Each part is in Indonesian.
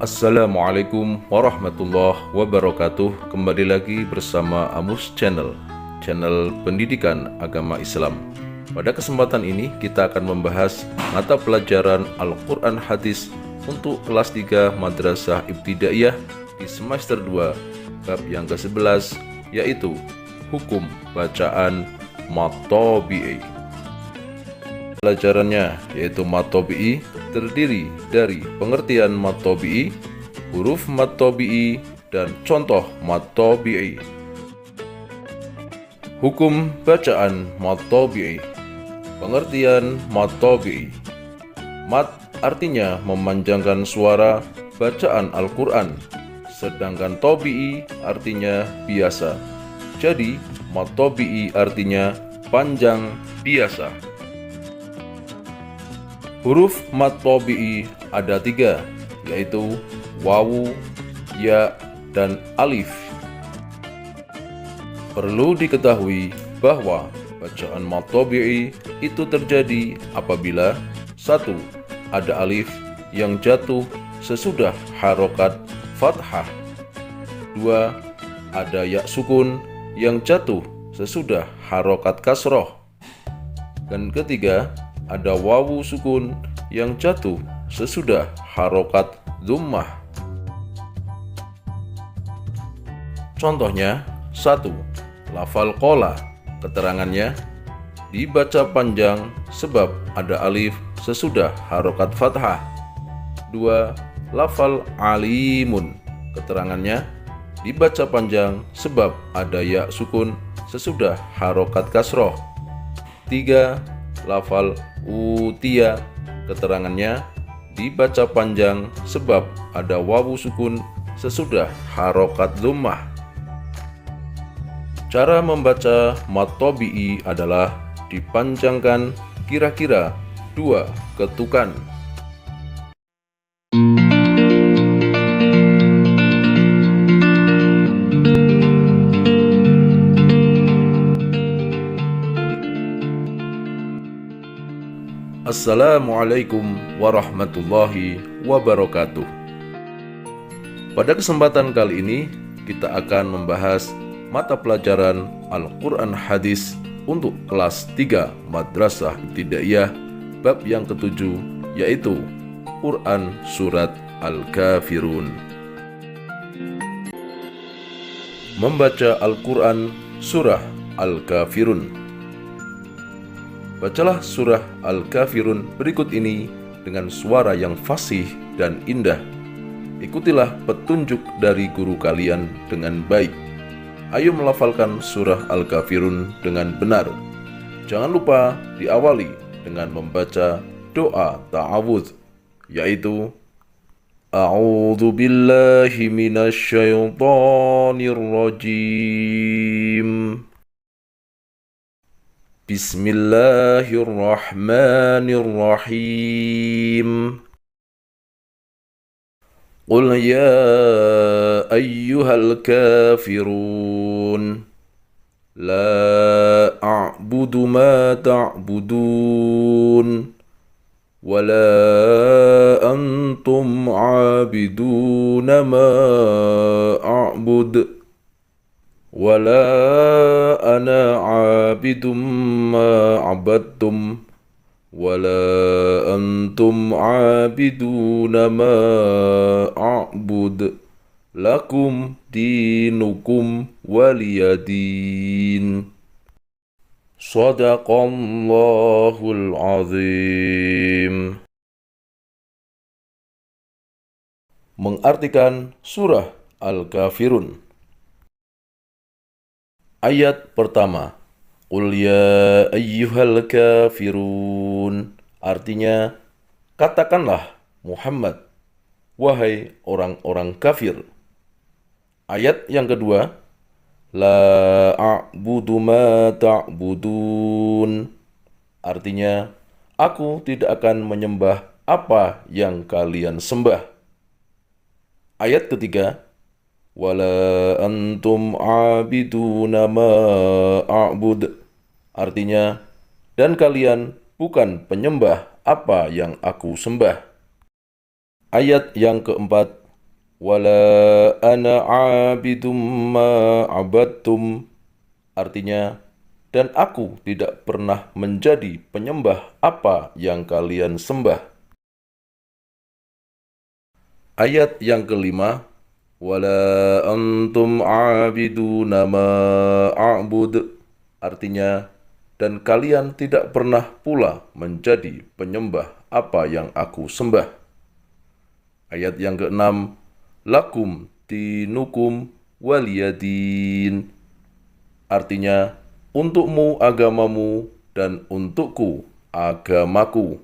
Assalamualaikum warahmatullahi wabarakatuh. Kembali lagi bersama Amus Channel, channel pendidikan agama Islam. Pada kesempatan ini kita akan membahas mata pelajaran Al-Quran Hadis untuk kelas 3 Madrasah Ibtidaiyah di semester 2 bab yang ke-11, yaitu Hukum Bacaan Matobi'i. Pelajarannya yaitu matobi'i terdiri dari pengertian matobi'i, huruf matobi'i, dan contoh matobi'i. Hukum bacaan matobi'i. Pengertian matobi'i. Mat artinya memanjangkan suara bacaan Al-Quran, sedangkan tobi'i artinya biasa. Jadi matobi'i artinya panjang biasa. Huruf mat tobi'i ada 3, yaitu wawu, ya, dan alif. Perlu diketahui bahwa bacaan mat tobi'i itu terjadi apabila 1. Ada alif yang jatuh sesudah harokat fathah. 2. Ada ya sukun yang jatuh sesudah harokat kasroh. Dan ketiga, ada wawu sukun yang jatuh sesudah harokat dhammah. Contohnya, 1. Lafal qola. Keterangannya, dibaca panjang sebab ada alif sesudah harokat fathah. 2. Lafal alimun. Keterangannya, dibaca panjang sebab ada ya sukun sesudah harokat kasroh. 3. Lafal utia. Keterangannya, dibaca panjang sebab ada wawu sukun sesudah harokat dhammah. Cara membaca mat tobi'i adalah dipanjangkan kira-kira 2 ketukan. Assalamualaikum warahmatullahi wabarakatuh. Pada kesempatan kali ini kita akan membahas mata pelajaran Al-Quran Hadis untuk kelas 3 Madrasah Ibtidaiyah bab yang ke-7, yaitu Quran Surat Al-Kafirun. Membaca Al-Quran Surah Al-Kafirun. Bacalah surah Al-Kafirun berikut ini dengan suara yang fasih dan indah. Ikutilah petunjuk dari guru kalian dengan baik. Ayo melafalkan surah Al-Kafirun dengan benar. Jangan lupa diawali dengan membaca doa ta'awudz, yaitu A'udzu billahi minasyaitonir rajim. Bismillahirrahmanirrahim. Qul ya ayyuhal kafirun la a'budu ma ta'budun wa la antum 'abiduna ma a'bud wala ana 'abidum ma 'abadtum wala antum 'abiduna ma a'bud lakum dinukum waliyadin. Shadaqallahul azim. Mengartikan surah Al-Kafirun. Ayat pertama, Qul ya ayyuhal kafirun. Artinya, katakanlah Muhammad, wahai orang-orang kafir. Ayat yang kedua, La a'budu ma ta'budun. Artinya, aku tidak akan menyembah apa yang kalian sembah. Ayat ketiga, Wala antum abiduna ma a'bud. Artinya, dan kalian bukan penyembah apa yang aku sembah. Ayat yang keempat, Wala ana abidum ma abadtum, artinya, dan aku tidak pernah menjadi penyembah apa yang kalian sembah. Ayat yang kelima, wala antum abiduna ma a'bud, artinya, dan kalian tidak pernah pula menjadi penyembah apa yang aku sembah. Ayat yang keenam, lakum dinukum waliyadin, artinya, untukmu agamamu dan untukku agamaku.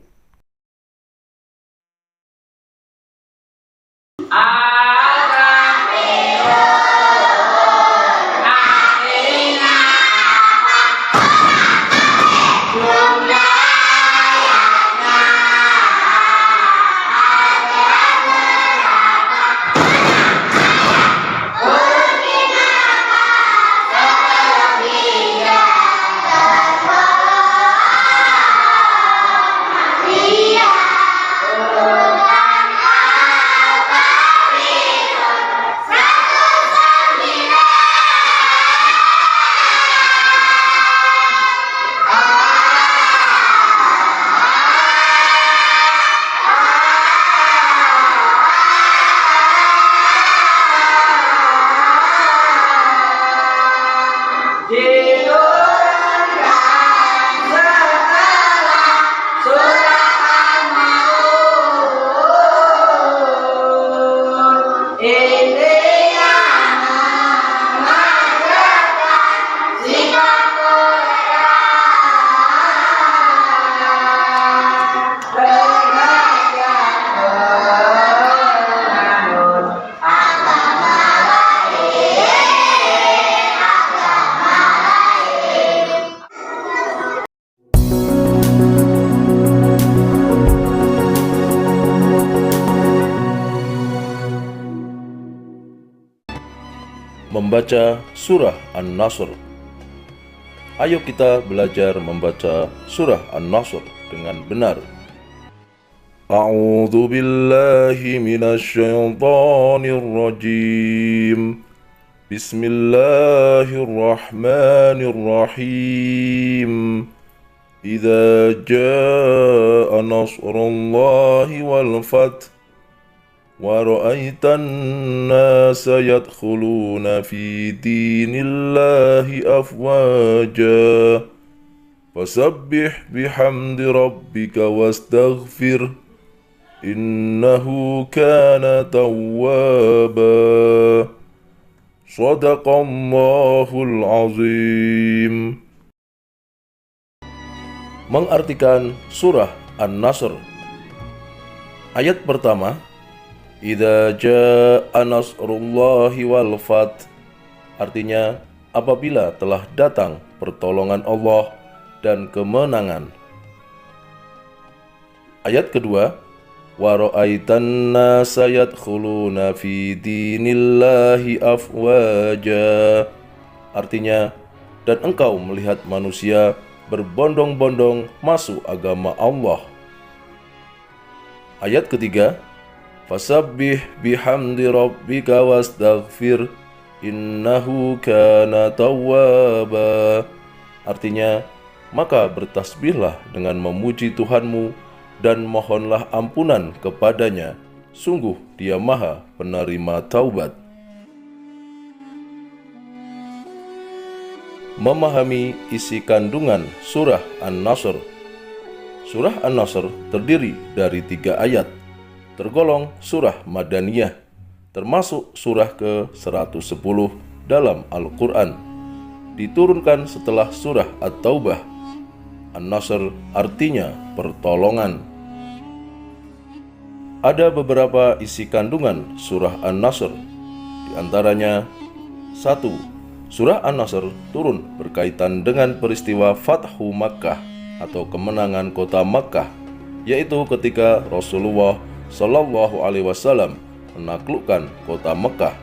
Membaca Surah An-Nasr. Ayo kita belajar membaca Surah An-Nasr dengan benar. A'udzu billahi minasy syaithanir rajim. Bismillahirrahmanirrahim. Idza jaa nasrullahi wal fath وَرَأَيْتَ النَّاسَ يَدْخُلُونَ فِي دِينِ اللَّهِ أَفْوَاجًا فَسَبِّحْ بِحَمْدِ رَبِّكَ وَاسْتَغْفِرْهُ إِنَّهُ كَانَ تَوَّابًا. Shadaqallahul Azim. Mengartikan Surah An-Nasr. Ayat pertama, Idza jaa nasrullahi wal fath, artinya apabila telah datang pertolongan Allah dan kemenangan. Ayat kedua, wa ra'aitan nasa yadkhuluna fi dinillahi afwaja, artinya, dan engkau melihat manusia berbondong-bondong masuk agama Allah. Ayat ketiga, Fasabbih bihamdi rabbika wastaghfir innahu kana tawwaba, artinya, maka bertasbihlah dengan memuji Tuhanmu dan mohonlah ampunan kepadanya, sungguh Dia Maha penerima taubat. Memahami isi kandungan Surah An-Nasr. Surah An-Nasr terdiri dari 3 ayat, tergolong surah Madaniyah, termasuk surah ke-110 dalam Al-Quran. Diturunkan setelah surah At-Taubah. An-Nasr artinya pertolongan. Ada beberapa isi kandungan surah An-Nasr. Di antaranya, 1. Surah An-Nasr turun berkaitan dengan peristiwa Fathu Makkah atau kemenangan kota Makkah, yaitu ketika Rasulullah Shallallahu Alaihi Wasallam menaklukkan kota Mekah.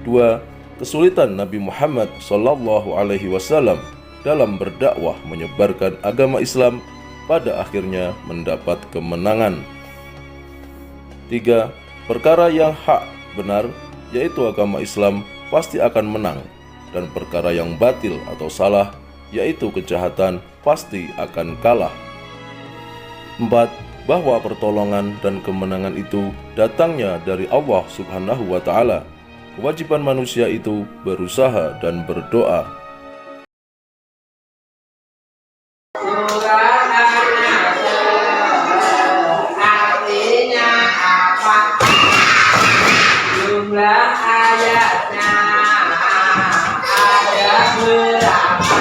2. Kesulitan Nabi Muhammad Shallallahu Alaihi Wasallam dalam berdakwah menyebarkan agama Islam pada akhirnya mendapat kemenangan. 3. Perkara yang hak benar, yaitu agama Islam, pasti akan menang, dan perkara yang batil atau salah, yaitu kejahatan, pasti akan kalah. 4. Bahwa pertolongan dan kemenangan itu datangnya dari Allah Subhanahu wa Ta'ala. Kewajiban manusia itu berusaha dan berdoa. Artinya apa? Jumlah ayatnya ada berapa?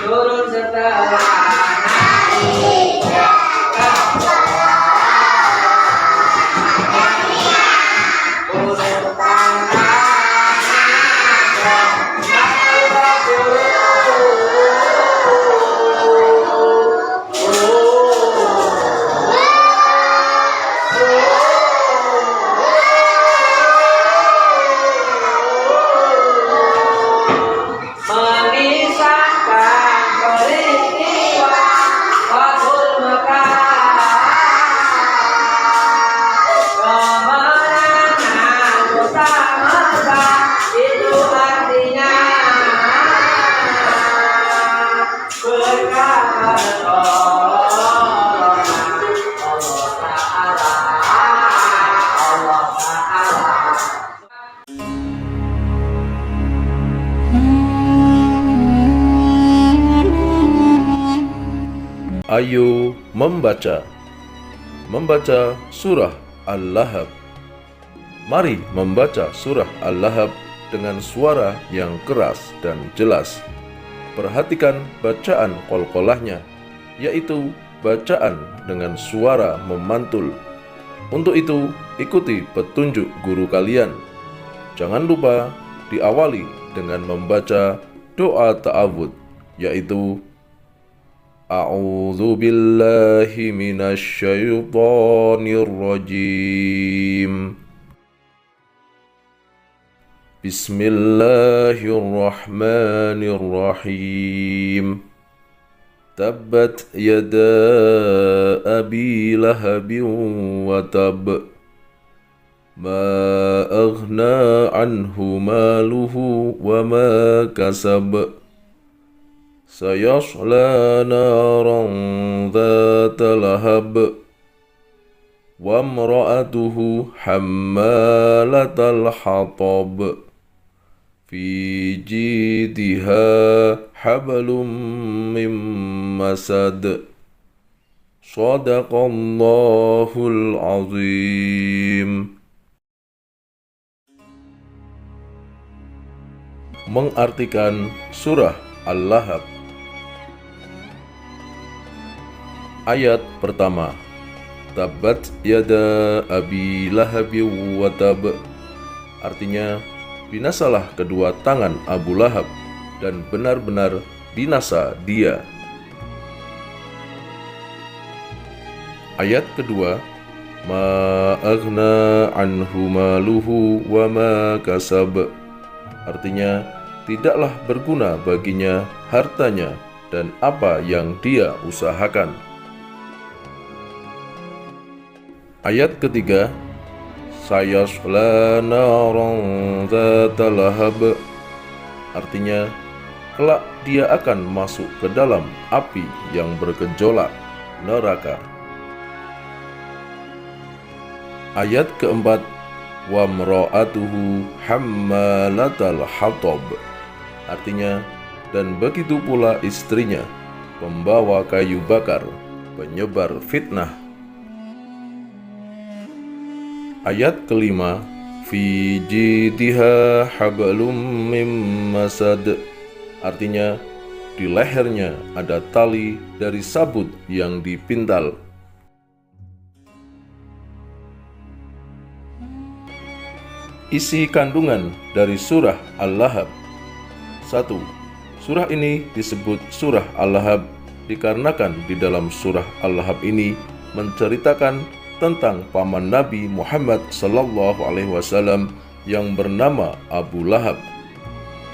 Turun setelah Ayo membaca surah Al-Lahab. Mari membaca surah Al-Lahab dengan suara yang keras dan jelas. Perhatikan bacaan qalqalahnya, yaitu bacaan dengan suara memantul. Untuk itu, ikuti petunjuk guru kalian. Jangan lupa diawali dengan membaca doa ta'awudz, yaitu A'udzu billahi minasy syaithanir rajim. Bismillahirrahmanirrahim. Tabbat yada abi lahabin wa tab. Ma aghna anhu maluhu wa ma kasab. Sayasla naran dhata lahab. Wa imra'atuhu hammalatal hatab. Fi jidha hablum min masad. Shadaqallahul azim. Mengartikan surah Al-Lahab. Ayat pertama, Tabbat yada abi lahabi wa tab. Artinya, binasalah kedua tangan Abu Lahab, dan benar-benar binasa dia. Ayat kedua, Ma aghna anhu maluhu wa ma kasab. Artinya, tidaklah berguna baginya hartanya dan apa yang dia usahakan. Ayat ketiga, Sayasla naran dzata lahab. Artinya, kelak dia akan masuk ke dalam api yang bergejolak, neraka. Ayat keempat, Wa imra'atuhu hammalatal hatab. Artinya, dan begitu pula istrinya, pembawa kayu bakar, penyebar fitnah. Ayat kelima, Fi jidha hablum mim masad. Artinya, di lehernya ada tali dari sabut yang dipintal. Isi kandungan dari surah Al-Lahab. 1. Surah ini disebut surah Al-Lahab dikarenakan di dalam surah Al-Lahab ini menceritakan tentang paman Nabi Muhammad SAW yang bernama Abu Lahab.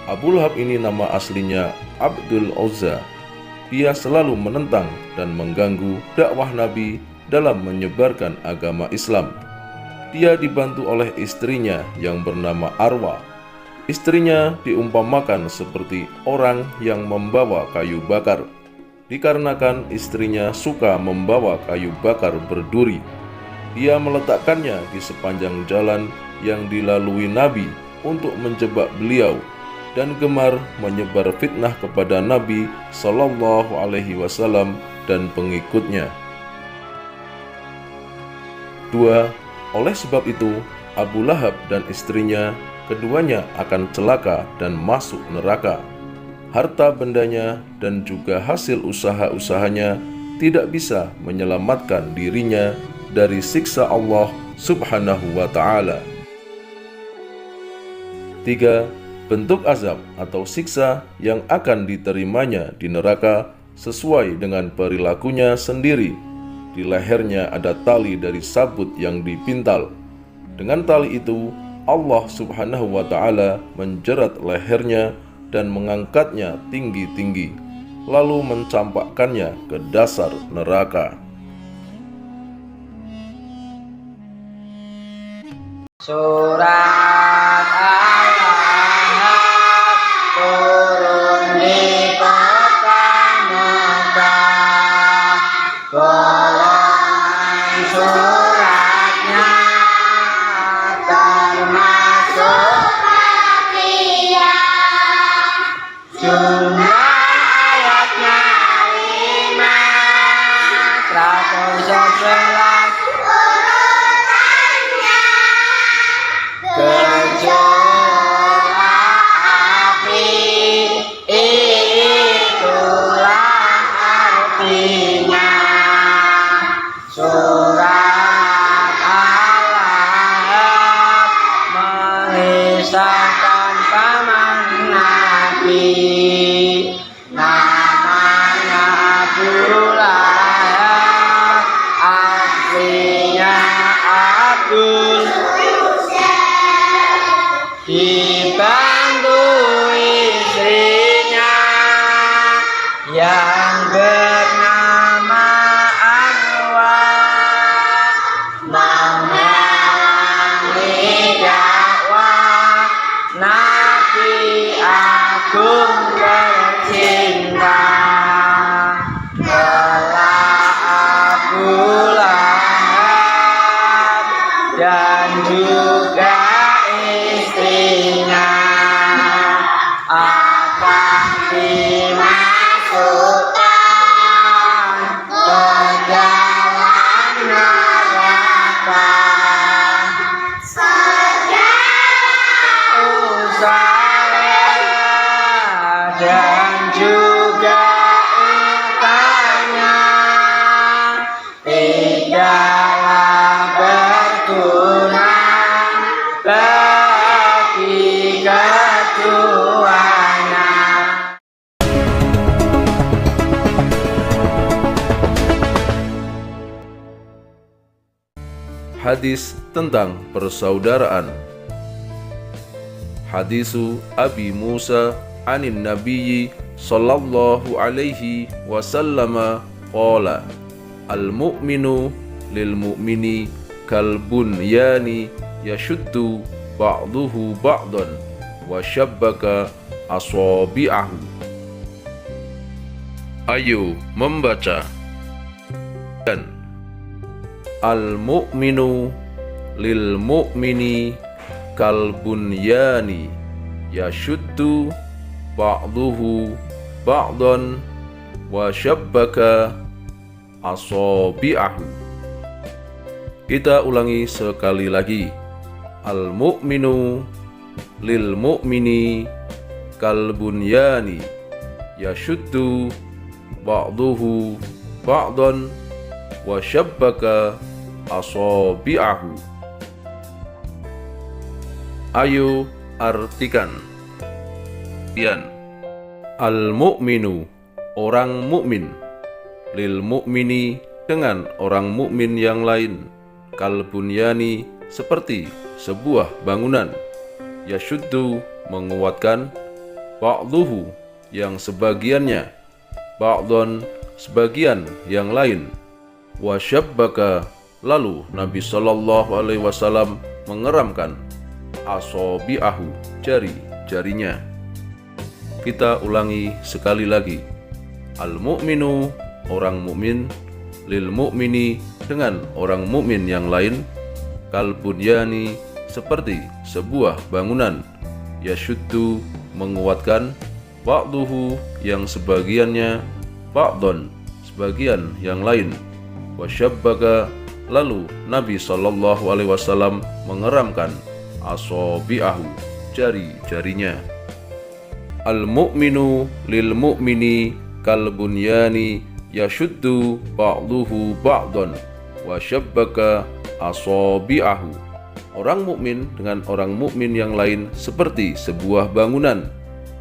Abu Lahab ini nama aslinya Abdul Uzza. Dia selalu menentang dan mengganggu dakwah Nabi dalam menyebarkan agama Islam. Dia dibantu oleh istrinya yang bernama Arwa. Istrinya diumpamakan seperti orang yang membawa kayu bakar, dikarenakan istrinya suka membawa kayu bakar berduri. Dia meletakkannya di sepanjang jalan yang dilalui Nabi untuk menjebak beliau dan gemar menyebar fitnah kepada Nabi Shallallahu Alaihi Wasallam dan pengikutnya. 2. Oleh sebab itu, Abu Lahab dan istrinya keduanya akan celaka dan masuk neraka. Harta bendanya dan juga hasil usaha-usahanya tidak bisa menyelamatkan dirinya dari siksa Allah Subhanahu wa Ta'ala. 3. Bentuk azab atau siksa yang akan diterimanya di neraka sesuai dengan perilakunya sendiri. Di lehernya ada tali dari sabut yang dipintal. Dengan tali itu, Allah Subhanahu wa Ta'ala menjerat lehernya dan mengangkatnya tinggi-tinggi, lalu mencampakkannya ke dasar neraka. Surat Al-Ahzab turun di kota Mekah. Golongan suratnya termasuk Makkiyah. Jumlah ayatnya 511. Gejolak api itulah artinya. Surat Al-Ahzab mengisahkan paman Nabi, namanya Abu Lahab, aslinya Abdul, dibantu istrinya yang bernama Arwa, menghalangi dakwah Nabi Agung tercinta. Telah Abu Lahab dan juga istrinya akan dimasukkan ke dalam neraka. Usaha dan juga utanya tidaklah berguna bagi keduanya. Hadis tentang persaudaraan. Hadisu Abi Musa anin Nabiyyi sallallahu alaihi wasallam qala al-mu'minu lil mu'mini kal bunyani yashuddu ba'duhu ba'dan wa syabbaka asabi'ahu. Ayo membaca. Dan al-mu'minu lil mu'mini kal bunyani yashuddu ba'duhu ba'dan wa syabbaka asabi'ahu. Kita ulangi sekali lagi. Al-mu'minu lil mu'mini kal bunyani yashuddu ba'duhu ba'dan wa syabbaka asabi'ahu. Ayo artikan. Al-mu'minu, orang mukmin, lil mu'mini, dengan orang mukmin yang lain, kal bunyani, seperti sebuah bangunan, yashuddu, menguatkan, ba'duhu, yang sebagiannya, ba'don, sebagian yang lain, wa syabbaka, Lalu Nabi Shallallahu Alaihi Wasallam mengeramkan asobi'ahu, jari-jarinya. Kita ulangi sekali lagi. Al-mu'minu, orang mukmin, lil mu'mini, dengan orang mukmin yang lain, kal bunyani, seperti sebuah bangunan, yashuddu, menguatkan, ba'duhu, yang sebagiannya, ba'don, sebagian yang lain, wasyabbaka, lalu Nabi Shallallahu Alaihi Wasallam mengeramkan asobi'ahu, jari-jarinya. Al-mu'minu lil mu'mini kal bunyani yashuddu ba'duhu ba'don wasyabbaka asobi'ahu. Orang mukmin dengan orang mukmin yang lain seperti sebuah bangunan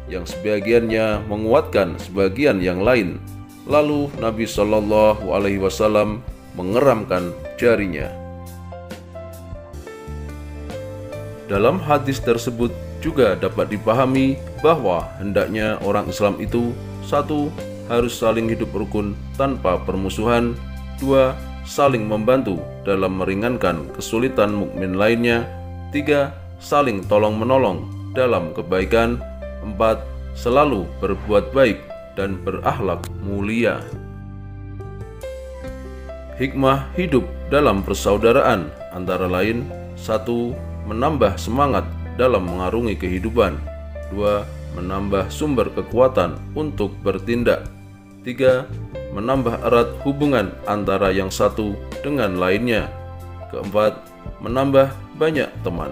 yang sebagiannya menguatkan sebagian yang lain. Lalu Nabi Shallallahu Alaihi Wasallam mengeramkan jarinya. Dalam hadis tersebut juga dapat dipahami bahwa hendaknya orang Islam itu: 1. Harus saling hidup rukun tanpa permusuhan. 2. Saling membantu dalam meringankan kesulitan mukmin lainnya. 3. Saling tolong-menolong dalam kebaikan. 4. Selalu berbuat baik dan berakhlak mulia. Hikmah hidup dalam persaudaraan antara lain: 1. Menambah semangat dalam mengarungi kehidupan. 2. Menambah sumber kekuatan untuk bertindak. 3. Menambah erat hubungan antara yang satu dengan lainnya. 4. Menambah banyak teman.